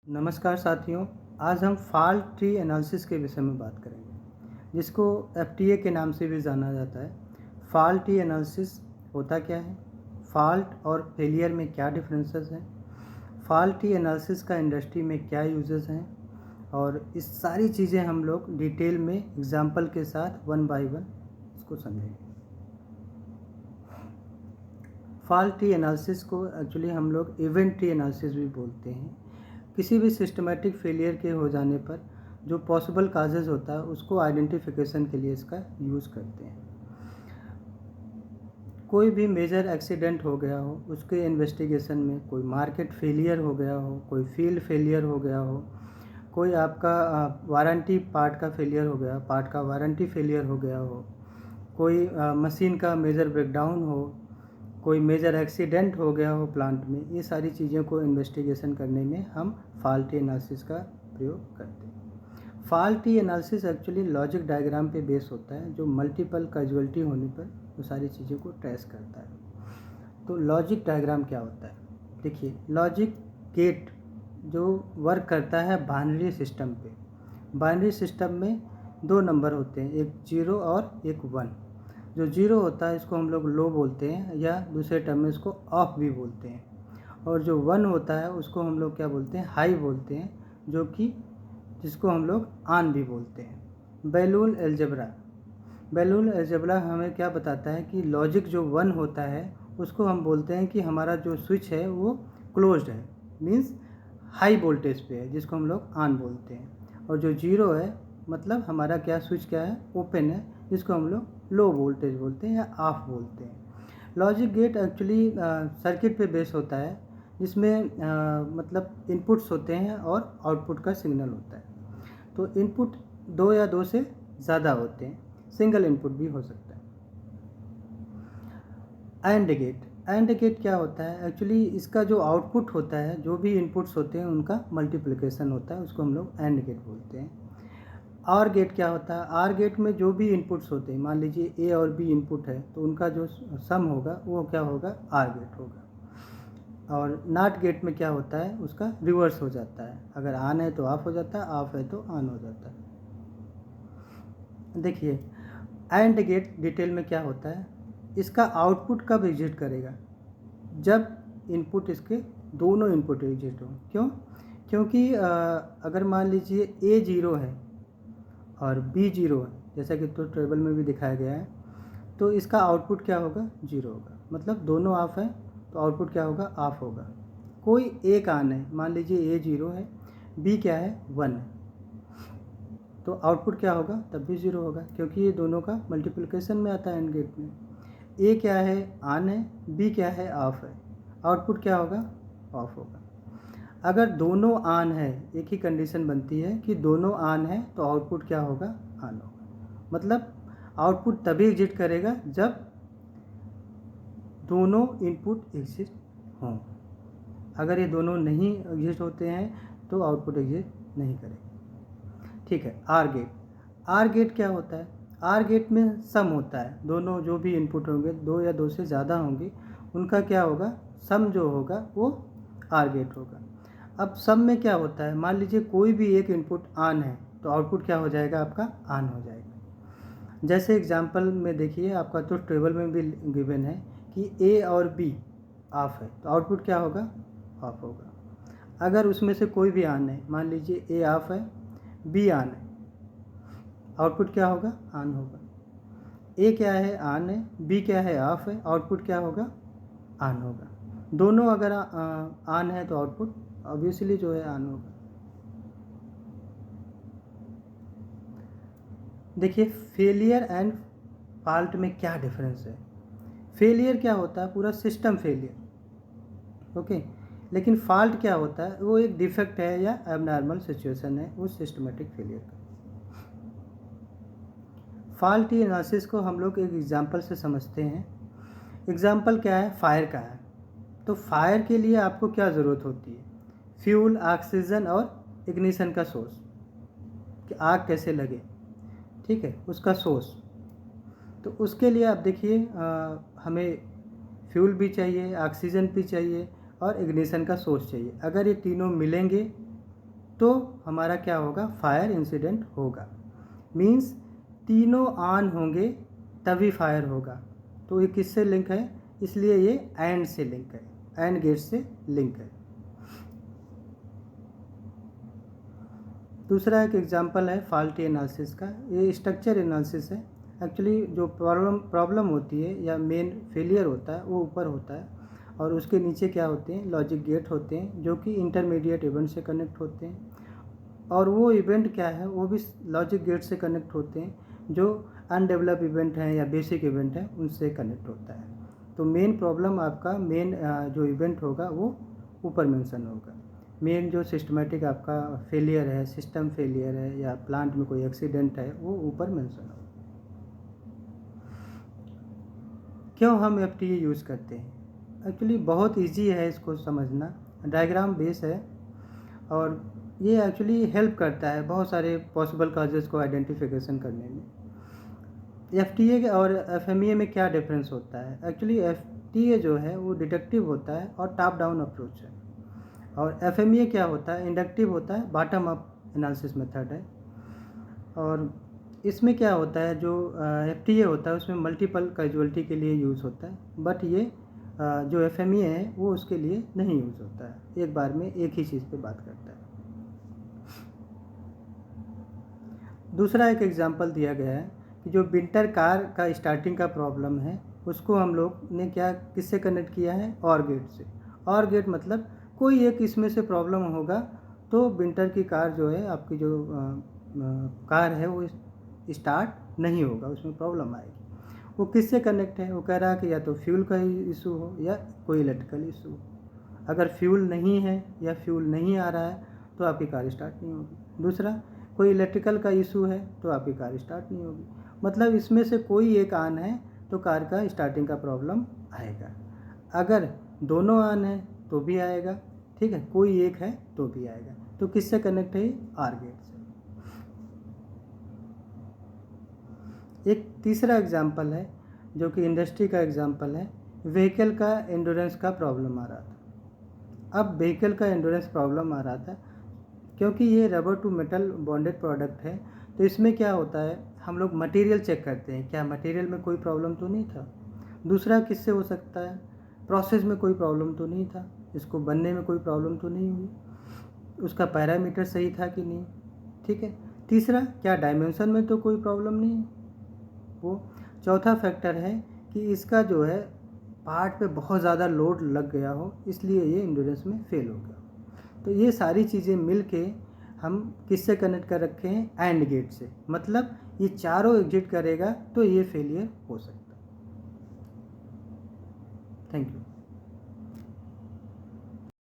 नमस्कार साथियों। आज हम फॉल्ट ट्री एनालिसिस के विषय में बात करेंगे, जिसको एफटीए के नाम से भी जाना जाता है। फॉल्ट ट्री एनालिसिस होता क्या है, फॉल्ट और फेलियर में क्या डिफरेंसेस हैं, फॉल्ट ट्री एनालिसिस का इंडस्ट्री में क्या यूजेस हैं, और इस सारी चीज़ें हम लोग डिटेल में एग्जाम्पल के साथ वन बाय वन इसको समझेंगे। फॉल्ट ट्री एनालिसिस को एक्चुअली हम लोग इवेंट ट्री एनालिसिस भी बोलते हैं। किसी भी सिस्टमेटिक फेलियर के हो जाने पर जो पॉसिबल काजेज़ होता है उसको आइडेंटिफिकेशन के लिए इसका यूज़ करते हैं। कोई भी मेजर एक्सीडेंट हो गया हो, उसके इन्वेस्टिगेशन में कोई मार्केट फेलियर हो गया हो, कोई फील्ड फेलियर हो गया हो, कोई आपका वारंटी पार्ट का फेलियर हो गया, पार्ट का वारंटी फेलियर हो गया हो, कोई मशीन का मेजर ब्रेकडाउन हो, कोई मेजर एक्सीडेंट हो गया हो प्लांट में, ये सारी चीज़ों को इन्वेस्टिगेशन करने में हम फॉल्टी एनालिसिस का प्रयोग करते हैं। Faulty analysis actually logic diagram पे बेस होता है, जो मल्टीपल कैजुअलिटी होने पर वो सारी चीज़ों को ट्रेस करता है। तो लॉजिक डायग्राम क्या होता है, देखिए, लॉजिक गेट जो वर्क करता है बाइनरी सिस्टम पे। बाइनरी सिस्टम में दो नंबर होते हैं, एक 0 और एक 1। जो 0 होता है इसको हम लोग लो बोलते हैं, या दूसरे टर्म में इसको ऑफ भी बोलते हैं। और जो 1 होता है उसको हम लोग क्या बोलते हैं, हाई बोलते हैं, जो कि जिसको हम लोग ऑन भी बोलते हैं। बैलून अलजेब्रा हमें क्या बताता है कि लॉजिक जो 1 होता है उसको हम बोलते हैं कि हमारा जो स्विच है वो क्लोज्ड है, मीन्स हाई वोल्टेज पे है, जिसको हम लोग ऑन बोलते हैं। और जो 0 है मतलब हमारा क्या स्विच क्या है, ओपन है, जिसको हम लोग लो वोल्टेज बोलते हैं या ऑफ बोलते हैं। लॉजिक गेट एक्चुअली सर्किट पे बेस होता है, जिसमें मतलब इनपुट्स होते हैं और आउटपुट का सिग्नल होता है। तो इनपुट 2 या 2 से ज़्यादा होते हैं, सिंगल इनपुट भी हो सकता है। एंड गेट क्या होता है, एक्चुअली इसका जो आउटपुट होता है, जो भी इनपुट्स होते हैं उनका मल्टीप्लिकेशन होता है, उसको हम लोग एंड गेट बोलते हैं। आर गेट क्या होता है, आर गेट में जो भी इनपुट्स होते हैं, मान लीजिए ए और बी इनपुट है, तो उनका जो सम होगा वो क्या होगा, आर गेट होगा। और नॉट गेट में क्या होता है, उसका रिवर्स हो जाता है, अगर ऑन है तो ऑफ हो जाता है, ऑफ है तो ऑन हो जाता है। देखिए, एंड गेट डिटेल में क्या होता है, इसका आउटपुट कब एग्जिट करेगा, जब इनपुट इसके दोनों इनपुट एग्जिट हो। क्योंकि अगर मान लीजिए ए 0 है और बी 0 है, जैसा कि तो टेबल में भी दिखाया गया है, तो इसका आउटपुट क्या होगा, 0 होगा। मतलब दोनों ऑफ है तो आउटपुट क्या होगा, ऑफ होगा। कोई एक ऑन है, मान लीजिए ए 0 है, बी क्या है, 1 है, तो आउटपुट क्या होगा, तब भी 0 होगा, क्योंकि ये दोनों का मल्टीप्लिकेशन में आता है एंड गेट में। ए क्या है, ऑन है, बी क्या है, ऑफ है, आउटपुट क्या होगा, ऑफ होगा। अगर दोनों ऑन है, एक ही कंडीशन बनती है कि दोनों ऑन है, तो आउटपुट क्या होगा, ऑन होगा। मतलब आउटपुट तभी एग्जिट करेगा जब दोनों इनपुट एग्जिट हों। अगर ये दोनों नहीं एग्जिट होते हैं तो आउटपुट एग्जिट नहीं करेगा। ठीक है। आर गेट क्या होता है, आर गेट में सम होता है, दोनों जो भी इनपुट होंगे, 2 या 2 से ज़्यादा होंगे, उनका क्या होगा, सम जो होगा वो आर गेट होगा। अब सम में क्या होता है, मान लीजिए कोई भी एक इनपुट ऑन है तो आउटपुट क्या हो जाएगा, आपका ऑन हो जाएगा। जैसे एग्जांपल में देखिए, आपका तो टेबल में भी गिवन है कि ए और बी ऑफ है, तो आउटपुट क्या होगा, ऑफ होगा। अगर उसमें से कोई भी ऑन है, मान लीजिए ए ऑफ है, बी ऑन है, आउटपुट क्या होगा, ऑन होगा। ए क्या है, ऑन है, बी क्या है, ऑफ है, आउटपुट क्या होगा, ऑन होगा। दोनों अगर ऑन है तो आउटपुट ऑब्वियसली जो है ऑन होगा। देखिए, फेलियर एंड फॉल्ट में क्या डिफरेंस है। फेलियर क्या होता है, पूरा सिस्टम फेलियर, ओके। लेकिन फॉल्ट क्या होता है, वो एक डिफेक्ट है या एबनॉर्मल सिचुएशन है उस सिस्टमेटिक फेलियर का। फॉल्टी एनालिसिस को हम लोग एक एग्जांपल से समझते हैं। एग्जांपल क्या है, फायर का है। तो फायर के लिए आपको क्या ज़रूरत होती है, फ्यूल, ऑक्सीजन और इग्निशन का सोर्स, कि आग कैसे लगे, ठीक है, उसका सोर्स। तो उसके लिए आप देखिए, हमें फ्यूल भी चाहिए, ऑक्सीजन भी चाहिए और इग्निशन का सोर्स चाहिए। अगर ये तीनों मिलेंगे तो हमारा क्या होगा, फायर इंसिडेंट होगा। मीन्स तीनों ऑन होंगे तभी फायर होगा। तो ये किससे लिंक है, इसलिए ये एंड से लिंक है, एंड गेट से लिंक है। दूसरा एक एग्जांपल है फॉल्टी एनालिसिस का। ये स्ट्रक्चर एनालिसिस है। एक्चुअली जो प्रॉब्लम होती है या मेन फेलियर होता है वो ऊपर होता है, और उसके नीचे क्या होते हैं, लॉजिक गेट होते हैं जो कि इंटरमीडिएट इवेंट से कनेक्ट होते हैं, और वो इवेंट क्या है, वो भी लॉजिक गेट से कनेक्ट होते हैं जो अनडेवलप इवेंट हैं या बेसिक इवेंट हैं उनसे कनेक्ट होता है। तो मेन प्रॉब्लम आपका मेन जो इवेंट होगा वो ऊपर मेंशन होगा। मेन जो सिस्टमेटिक आपका फेलियर है, सिस्टम फेलियर है या प्लांट में कोई एक्सीडेंट है, वो ऊपर मेंशन होगा। क्यों हम FTA यूज़ करते हैं? एक्चुअली बहुत इजी है इसको समझना, डायग्राम बेस है, और ये एक्चुअली हेल्प करता है बहुत सारे पॉसिबल काजेज़ को आइडेंटिफिकेशन करने में। FTA और FMEA में क्या डिफरेंस होता है? एक्चुअली FTA जो है वो डिडक्टिव होता है और टॉप डाउन अप्रोच है, और FMEA क्या होता है, इंडक्टिव होता है, बॉटम अप एनालिसिस मेथड है। और इसमें क्या होता है, जो FTA होता है उसमें मल्टीपल कैजुअलिटी के लिए यूज़ होता है, बट ये जो FMEA है वो उसके लिए नहीं यूज़ होता है, एक बार में एक ही चीज़ पे बात करता है। दूसरा एक एग्जांपल दिया गया है कि जो विंटर कार का स्टार्टिंग का प्रॉब्लम है उसको हम लोग ने क्या किससे कनेक्ट किया है, और गेट से। और गेट मतलब कोई एक इसमें से प्रॉब्लम होगा तो विंटर की कार जो है, आपकी जो कार है वो स्टार्ट नहीं होगा, उसमें प्रॉब्लम आएगी। वो किससे कनेक्ट है, वो कह रहा है कि या तो फ्यूल का इशू हो या कोई इलेक्ट्रिकल इशू हो। अगर फ्यूल नहीं है या फ्यूल नहीं आ रहा है तो आपकी कार स्टार्ट नहीं होगी। दूसरा, कोई इलेक्ट्रिकल का इशू है तो आपकी कार स्टार्ट नहीं होगी। मतलब इसमें से कोई एक ऑन है तो कार का स्टार्टिंग का प्रॉब्लम आएगा। अगर दोनों ऑन है तो भी आएगा, ठीक है, कोई एक है तो भी आएगा। तो किससे कनेक्ट है, आर गेट से। एक तीसरा एग्जांपल है जो कि इंडस्ट्री का एग्जांपल है। व्हीकल का एंड्योरेंस का प्रॉब्लम आ रहा था। अब व्हीकल का एंड्योरेंस प्रॉब्लम आ रहा था क्योंकि ये rubber to metal bonded product है, तो इसमें क्या होता है, हम लोग मटेरियल चेक करते हैं, क्या मटेरियल में कोई प्रॉब्लम तो नहीं था। दूसरा किससे हो सकता है, प्रोसेस में कोई प्रॉब्लम तो नहीं था, इसको बनने में कोई प्रॉब्लम तो नहीं हुई, उसका पैरामीटर सही था कि नहीं, ठीक है। तीसरा, क्या डायमेंशन में तो कोई प्रॉब्लम नहीं है वो। चौथा फैक्टर है कि इसका जो है पार्ट पे बहुत ज़्यादा लोड लग गया हो, इसलिए ये एंड्योरेंस में फेल हो गया। तो ये सारी चीज़ें मिल के हम किससे कनेक्ट कर रखे हैं, एंड गेट से। मतलब ये चारों एग्जिट करेगा तो ये फेलियर हो सकता है। Thank you.